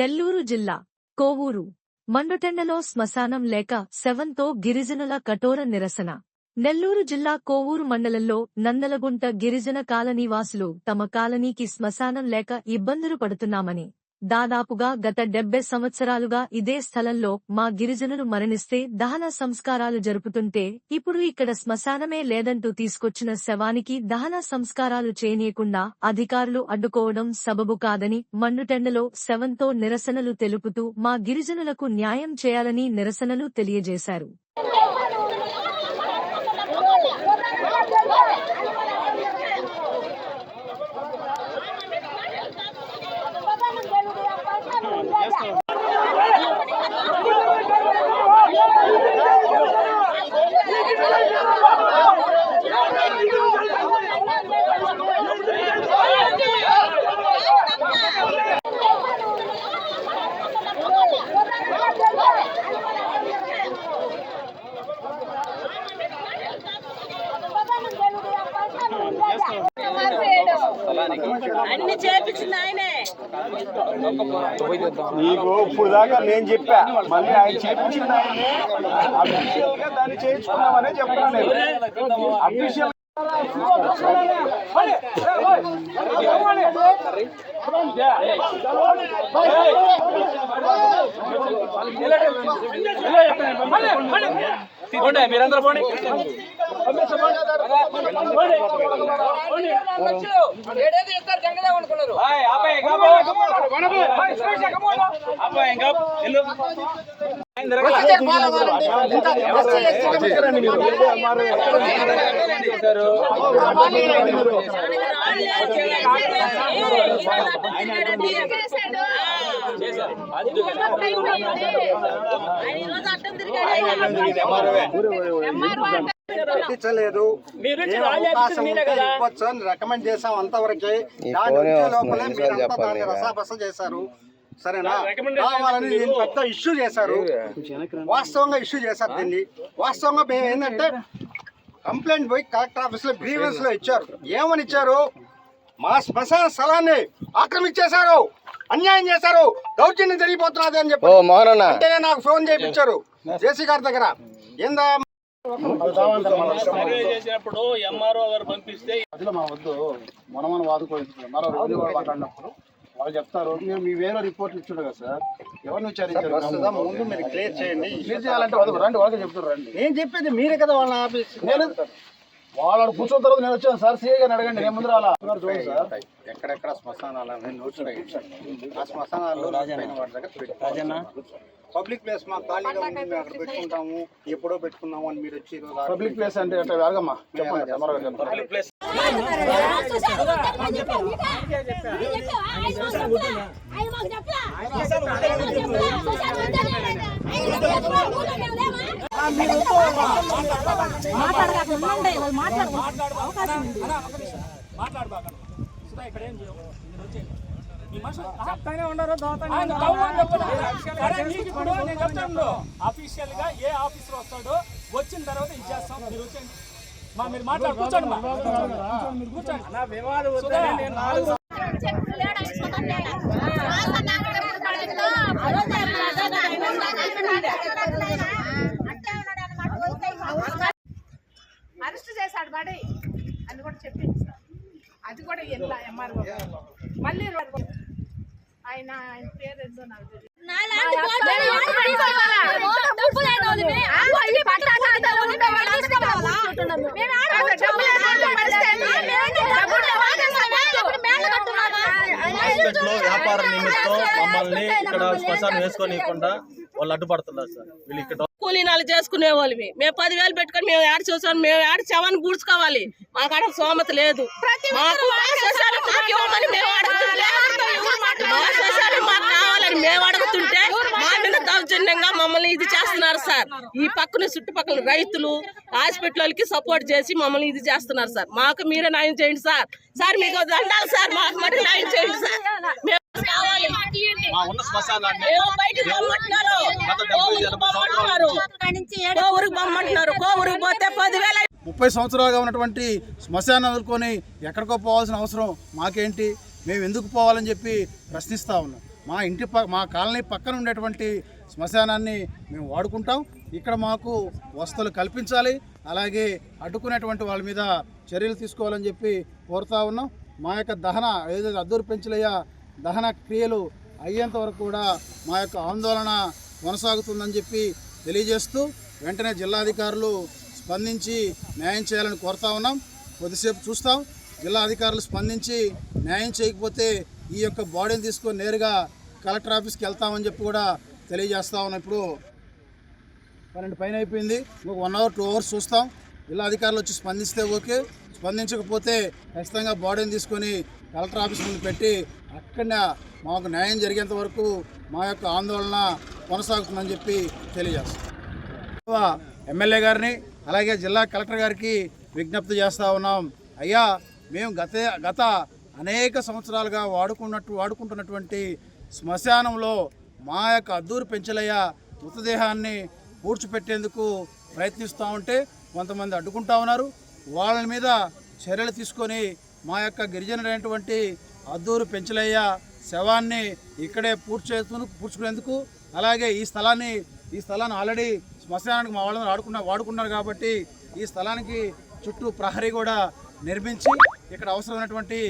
నెల్లూరు జిల్లా కోవూరు మండుటెండలో శ్మశానం లేక శవంతో గిరిజనుల కఠోర నిరసన. నెల్లూరు జిల్లా కోవూరు మండలంలో నందలగుంట గిరిజన కాలనీవాసులు తమ కాలనీకి శ్మశానం లేక ఇబ్బందులు పడుతున్నామని, దాదాపుగా గత 70 సంవత్సరాలుగా ఇదే స్థలంలో మా గిరిజనులు మరణిస్తే దహన సంస్కారాలు జరుపుతుంటే ఇప్పుడు ఇక్కడ శ్మశానమే లేదంటూ తీసుకొచ్చిన శవానికి దహన సంస్కారాలు చేయనీయకుండా అధికారులు అడ్డుకోవడం సబబు కాదని మండుటెండలో శవంతో నిరసనలు తెలుపుతూ మా గిరిజనులకు న్యాయం చేయాలని నిరసనలు తెలియజేశారు. అన్ని చేపించింది ఆయనే. నీకు ఇప్పుడు దాకా నేను చెప్పా, మళ్ళీ ఆయన చేపించింది ఆయనే. అఫీషియల్ గా దాన్ని చేయించుకున్నామనే చెప్తాను నేను. అఫీషియల్ మీరందరూ పోండి. లేదు అవకాశం ఉంటే ఇవ్వచ్చు అని రికమెండ్ చేసాం. అంతవరకే దాని లోపలే మీరంతా దాన్ని రసాబస చేశారు. సరేనా? కావాలని దీన్ని పెద్ద ఇష్యూ చేశారు. వాస్తవంగా ఇష్యూ చేశారు. దీన్ని వాస్తవంగా మేము ఏంటంటే కంప్లైంట్ పోయి కలెక్టర్ ఆఫీస్ లో గ్రీవెన్స్ లో ఇచ్చారు. ఏమని ఇచ్చారు? మా శ్మశాన స్థలాన్ని ఆక్రమించేశారు, అన్యాయం చేశారు, దౌర్జన్యం జరిగిపోతున్నది అని చెప్పి అంటేనే నాకు ఫోన్ చేయించారు జేసీ గారి దగ్గర. ఏందా చేసినప్పుడు ఎంఆర్ఓ గారు పంపిస్తే మా వద్దు మనం మాట్లాడినప్పుడు వాళ్ళు చెప్తారు మీ వేరే రిపోర్ట్లు ఇచ్చారు కదా సార్, ఎవరిని విచారించారు? ముందు మీరు క్లియర్ చేయండి. క్లియర్ చేయాలంటే రండి, వాళ్ళకి చెప్తారు రండి. నేను చెప్పేది మీరే కదా వాళ్ళ ఆఫీస్. నేను వాళ్ళు కూర్చొని తర్వాత నేను వచ్చాను సార్, సీఏ గారిని అడగండి, నేను ముందు రాలా. చూడండి సార్, ఎక్కడెక్కడ శ్మశానాలు ఆ శ్మశానాల్లో వాటి దగ్గర పబ్లిక్ ప్లేస్ మా ఖాళీగా ఉంది, మేము అక్కడ పెట్టుకుంటాము, ఎప్పుడో పెట్టుకున్నాము అని మీరు వచ్చి పబ్లిక్ ప్లేస్ అంటే అట్లా వేగమ్మా చెప్పండి. పబ్లిక్ ప్లేస్ అఫీషియల్ గా ఏ ఆఫీసర్ వస్తాడో వచ్చిన తర్వాత ఇచ్చేస్తాం. మీరు వచ్చేయండి, మీరు మాట్లాడు, కూర్చోండి, మీరు కూర్చోండి. నా వివాదం అరెస్ట్ చేశాడు బడి అని కూడా చెప్పింది. అది కూడా ఎలా ఎంఆర్ఓ మళ్ళీ ఆయన పేరు ఏందో నాకు తెలియదు. వ్యాపార నిమిత్తం మమ్మల్ని ఇక్కడ శ్మశానం వేసుకోనియకుండా వాళ్ళు అడ్డుపడుతున్నారు సార్. వీళ్ళు ఇక్కడ కూలీనాలు చేసుకునే వాళ్ళవి మేము 10,000 పెట్టుకొని మేము యాడ్ చూసాను, మేము యాడ్ శవాన్ని పూడ్చుకోవాలి. మాకాడ సోమత లేదు. మాకు కావాలని మేము అడుగుతుంటే మా మీద దౌర్జన్యంగా మమ్మల్ని ఇది చేస్తున్నారు సార్. ఈ పక్కన చుట్టుపక్కల రైతులు హాస్పిటల్కి సపోర్ట్ చేసి మమ్మల్ని ఇది చేస్తున్నారు సార్. మాకు మీరే న్యాయం చేయండి సార్. సార్ మీకు దండాలి సార్, మాకు మట్టి న్యాయం చేయండి సార్. కోవూరుకు పోతే 10,000. 30 సంవత్సరాలుగా ఉన్నటువంటి శ్మశానం వదులుకొని ఎక్కడికో పోవాల్సిన అవసరం మాకేంటి? మేము ఎందుకు పోవాలని చెప్పి ప్రశ్నిస్తూ ఉన్నాం. మా కాలనీ పక్కన ఉండేటువంటి శ్మశానాన్ని మేము వాడుకుంటాం. ఇక్కడ మాకు వసతులు కల్పించాలి, అలాగే అడ్డుకునేటువంటి వాళ్ళ మీద చర్యలు తీసుకోవాలని చెప్పి కోరుతా ఉన్నాం. మా యొక్క దహన ఏదైతే అద్దూరు పెంచలయ్య దహన క్రియలు అయ్యేంత వరకు కూడా మా యొక్క ఆందోళన కొనసాగుతుందని చెప్పి తెలియజేస్తూ వెంటనే జిల్లాధికారులు స్పందించి న్యాయం చేయాలని కోరుతా ఉన్నాం. కొద్దిసేపు చూస్తాం. జిల్లా అధికారులు స్పందించి న్యాయం చేయకపోతే ఈ యొక్క బాడీని తీసుకొని నేరుగా కలెక్టర్ ఆఫీస్కి వెళ్తామని చెప్పి కూడా తెలియజేస్తా ఉన్నాం. ఇప్పుడు 12 పైన అయిపోయింది. ఒక 1 అవర్ 2 అవర్స్ చూస్తాం. జిల్లా అధికారులు వచ్చి స్పందిస్తే ఓకే, స్పందించకపోతే ఖచ్చితంగా బాడీని తీసుకొని కలెక్టర్ ఆఫీస్ ముందు పెట్టి అక్కడ మాకు న్యాయం జరిగేంత వరకు మా యొక్క ఆందోళన కొనసాగుతుందని చెప్పి తెలియజేస్తాం. ఎమ్మెల్యే గారిని అలాగే జిల్లా కలెక్టర్ గారికి విజ్ఞప్తి చేస్తూ ఉన్నాం. అయ్యా, మేము గత అనేక సంవత్సరాలుగా వాడుకుంటున్నటువంటి శ్మశానంలో మా యొక్క అద్దూరు పెంచలయ్య మృతదేహాన్ని పూడ్చిపెట్టేందుకు ప్రయత్నిస్తూ ఉంటే కొంతమంది అడ్డుకుంటా ఉన్నారు. వాళ్ళ మీద చర్యలు తీసుకొని మా యొక్క గిరిజనులైనటువంటి అద్దూరు పెంచలయ్య శవాన్ని ఇక్కడే పూడ్చుకునేందుకు, అలాగే ఈ స్థలాన్ని ఆల్రెడీ శ్మశానానికి మా వాళ్ళని వాడుకున్నారు కాబట్టి ఈ స్థలానికి చుట్టూ ప్రహరీ కూడా నిర్మించి ఇక్కడ అవసరమైనటువంటి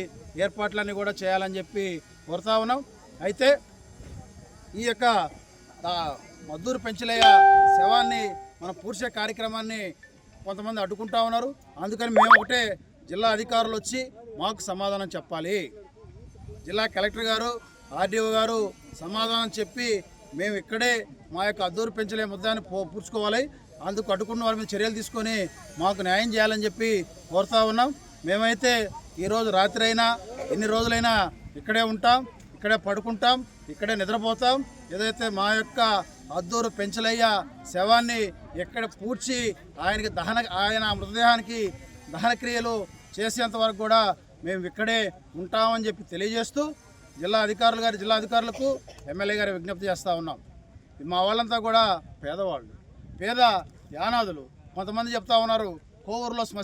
ఏర్పాట్లన్నీ కూడా చేయాలని చెప్పి కోరుతా ఉన్నాం. అయితే ఈ యొక్క అద్దూరు పెంచలయ్య శవాన్ని మనం పూడ్చే కార్యక్రమాన్ని కొంతమంది అడ్డుకుంటా ఉన్నారు. అందుకని మేము ఒకటే, జిల్లా అధికారులు వచ్చి మాకు సమాధానం చెప్పాలి. జిల్లా కలెక్టర్ గారు, ఆర్డీఓ గారు సమాధానం చెప్పి మేము ఇక్కడే మా యొక్క అద్దూరు పెంచలయ్య ముద్దాన్ని పూడ్చుకోవాలి. అందుకు అడ్డుకున్న వారి మీద చర్యలు తీసుకొని మాకు న్యాయం చేయాలని చెప్పి కోరుతా ఉన్నాం. మేమైతే ఈరోజు రాత్రి అయినా ఎన్ని రోజులైనా ఇక్కడే ఉంటాం, ఇక్కడే పడుకుంటాం, ఇక్కడే నిద్రపోతాం. ఏదైతే మా యొక్క అద్దూరు పెంచలయ్య శవాన్ని ఎక్కడ పూడ్చి ఆయన మృతదేహానికి దహన క్రియలు చేసేంత వరకు కూడా మేము ఇక్కడే ఉంటామని చెప్పి తెలియజేస్తూ జిల్లా అధికారులకు ఎమ్మెల్యే గారు విజ్ఞప్తి చేస్తూ ఉన్నాం. మా వాళ్ళంతా కూడా పేదవాళ్ళు, పేద యానాదులు. కొంతమంది చెప్తా ఉన్నారు కోవూరులో